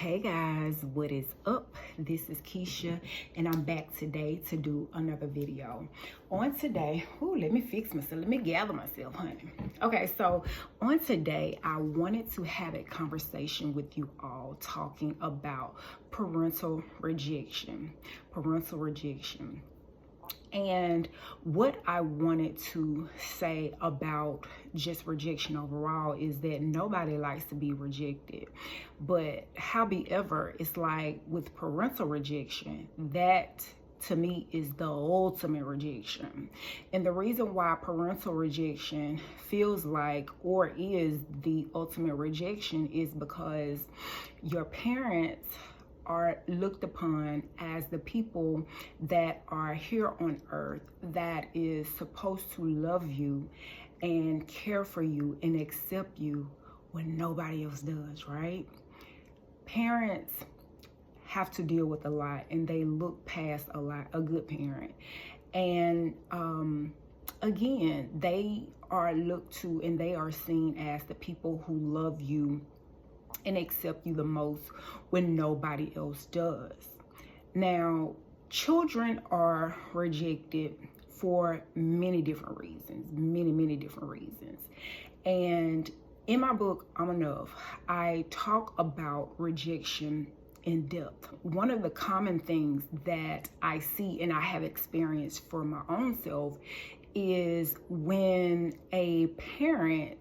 Hey guys, what is up? This is Keisha and I'm back today to do another video. On today, let me fix myself, let me gather myself, honey. Okay, so on today, I wanted to have a conversation with you all talking about parental rejection. Parental rejection. And what I wanted to say about just rejection overall is that nobody likes to be rejected. But however, it's like with parental rejection, that to me is the ultimate rejection. And the reason why parental rejection feels like or is the ultimate rejection is because your parents are looked upon as the people that are here on earth that is supposed to love you and care for you and accept you when nobody else does, right? Parents have to deal with a lot and they look past a lot, a good parent. And again, they are looked to and they are seen as the people who love you and accept you the most when nobody else does. Now, children are rejected for many different reasons, many different reasons. And in my book, I'm Enough, I talk about rejection in depth. One of the common things that I see and I have experienced for my own self is when a parent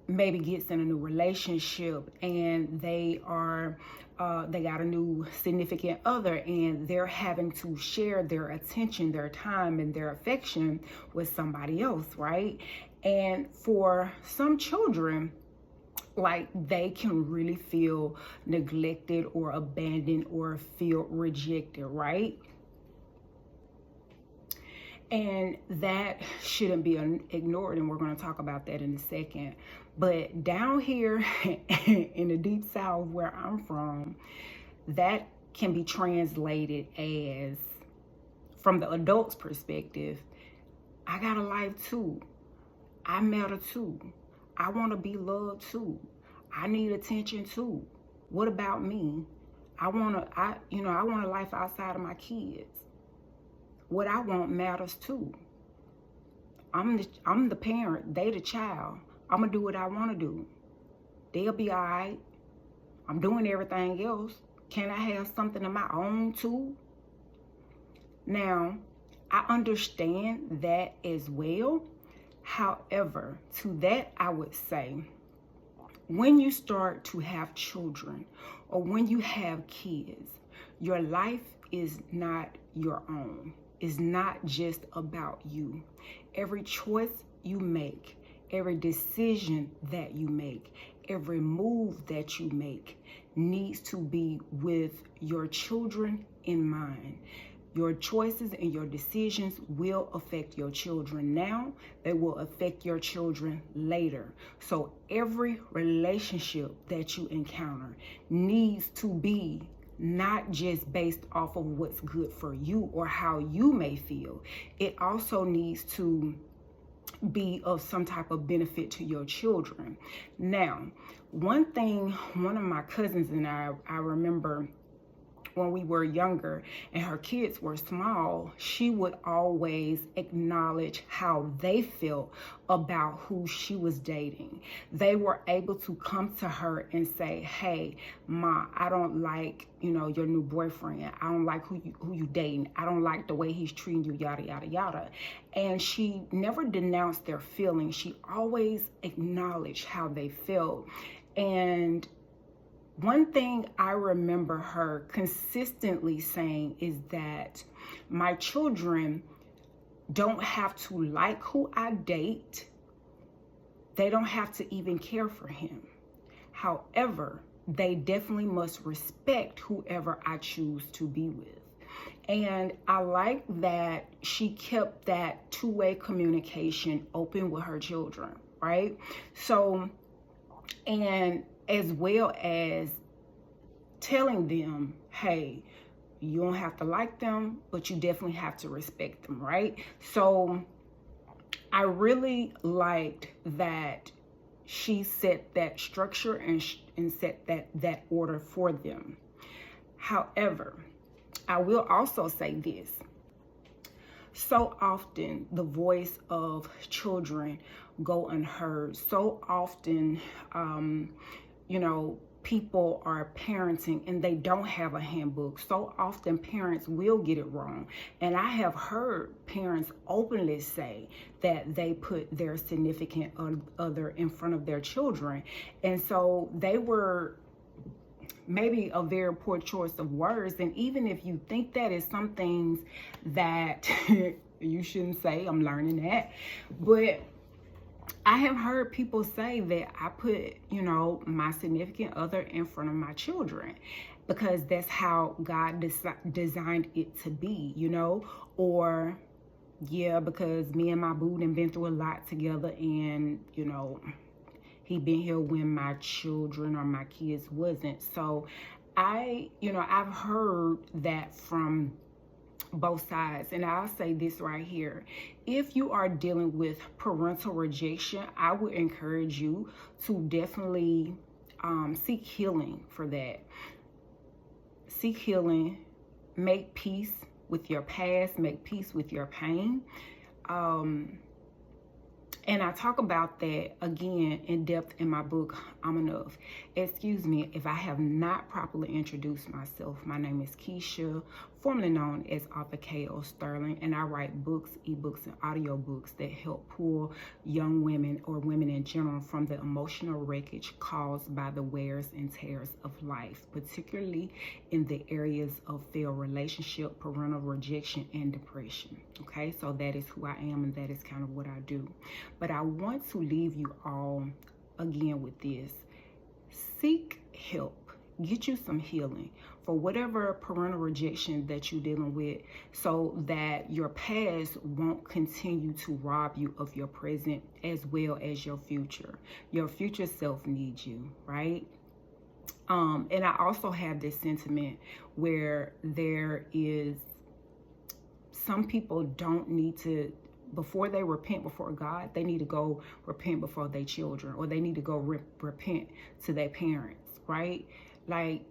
maybe gets in a new relationship and they got a new significant other and they're having to share their attention, their time, and their affection with somebody else, right? And for some children, like they can really feel neglected or abandoned or feel rejected, right? And that shouldn't be ignored, and we're going to talk about that in a second. But down here in the deep south where I'm from, that can be translated as, from the adult's perspective, I got a life too. I matter too. I want to be loved too. I need attention too. What about me? I want a life outside of my kids. What I want matters too. I'm the parent, they the child. I'm gonna do what I want to do. They'll be all right. I'm doing everything else. Can I have something of my own too? Now, I understand that as well. However, to that I would say, when you start to have children or when you have kids, your life is not your own. It's not just about you. Every choice you make, every decision that you make, every move that you make needs to be with your children in mind. Your choices and your decisions will affect your children now. They will affect your children later. So every relationship that you encounter needs to be not just based off of what's good for you or how you may feel. It also needs to be of some type of benefit to your children. Now, one thing, one of my cousins and I remember when we were younger and her kids were small, she would always acknowledge how they felt about who she was dating. They were able to come to her and say, hey, Ma, I don't like, your new boyfriend. I don't like who you dating. I don't like the way he's treating you, yada, yada, yada. And she never denounced their feelings. She always acknowledged how they felt. And one thing I remember her consistently saying is that my children don't have to like who I date. They don't have to even care for him. However, they definitely must respect whoever I choose to be with. And I like that she kept that two-way communication open with her children, right? So, and as well as telling them, hey, you don't have to like them, but you definitely have to respect them, right? So I really liked that she set that structure and set that order for them. However, I will also say this. So often the voice of children go unheard. So often, people are parenting and they don't have a handbook. So often parents will get it wrong. And I have heard parents openly say that they put their significant other in front of their children. And so they were maybe a very poor choice of words. And even if you think that is some things that you shouldn't say, I'm learning that. But I have heard people say that I put, my significant other in front of my children because that's how God designed it to be, or yeah, because me and my boo done been through a lot together, and, he been here when my children or my kids wasn't. So I've heard that from both sides. And I'll say this right here. If you are dealing with parental rejection, I would encourage you to definitely seek healing for that. Seek healing, make peace with your past, make peace with your pain. And I talk about that again in depth in my book, I'm Enough. Excuse me if I have not properly introduced myself. My name is Keisha, formerly known as Author K.O. Sterling, and I write books, ebooks, and audiobooks that help pull young women or women in general from the emotional wreckage caused by the wears and tears of life, particularly in the areas of failed relationship, parental rejection, and depression. Okay, so that is who I am, and that is kind of what I do. But I want to leave you all again with this. Seek help. Get you some healing for whatever parental rejection that you're dealing with, so that your past won't continue to rob you of your present as well as your future. Your future self needs you, right? And I also have this sentiment where there is some people don't need to, before they repent before God, they need to go repent before their children, or they need to go repent to their parents, right? Like,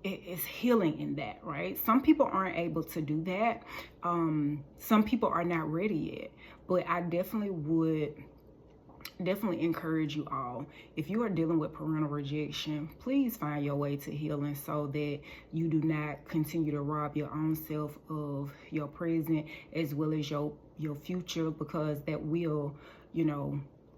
it's healing in that, right? Some people aren't able to do that. Some people are not ready yet, but I definitely would encourage you all, if you are dealing with parental rejection, please find your way to healing so that you do not continue to rob your own self of your present as well as your future, because that will,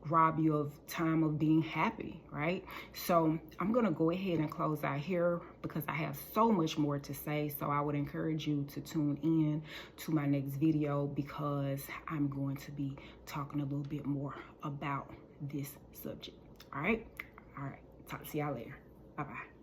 rob you of time of being happy, right? So I'm gonna go ahead and close out here because I have so much more to say. So I would encourage you to tune in to my next video, because I'm going to be talking a little bit more about this subject. All right, talk to y'all later. Bye-bye.